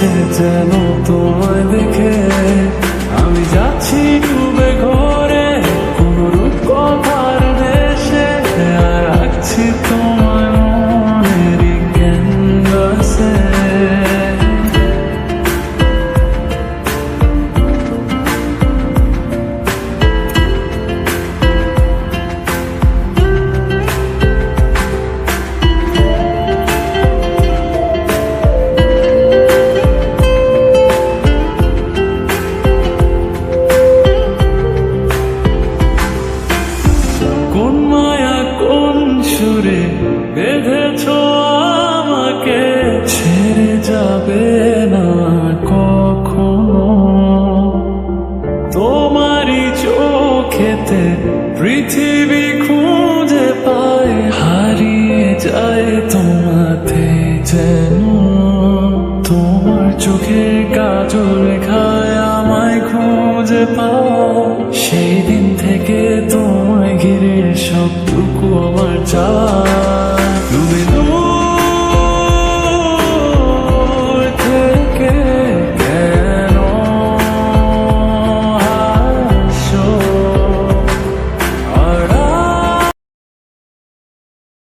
লাগছে যেন তোমায় দেখে। আমি যাচ্ছি ডুবে ঘরে কোনো রূপকথার দেশে, আর রাখছি তোমায় মনেরই ক্যানভাসে। কোন মায়া কোন সুরে বেঁধেছ আমাকে, ছেড়ে যাবে না কখনো। তোমারই চোখেতে পৃথিবী খুঁজে পায়, হারিয়ে যায় তোমাতে যেন। তোমার চোখের কাজল রেখায় আমায় খুঁজে পায়, সেই দিন থেকে তোমায় ঘিরে সবটুকু আমার চাই।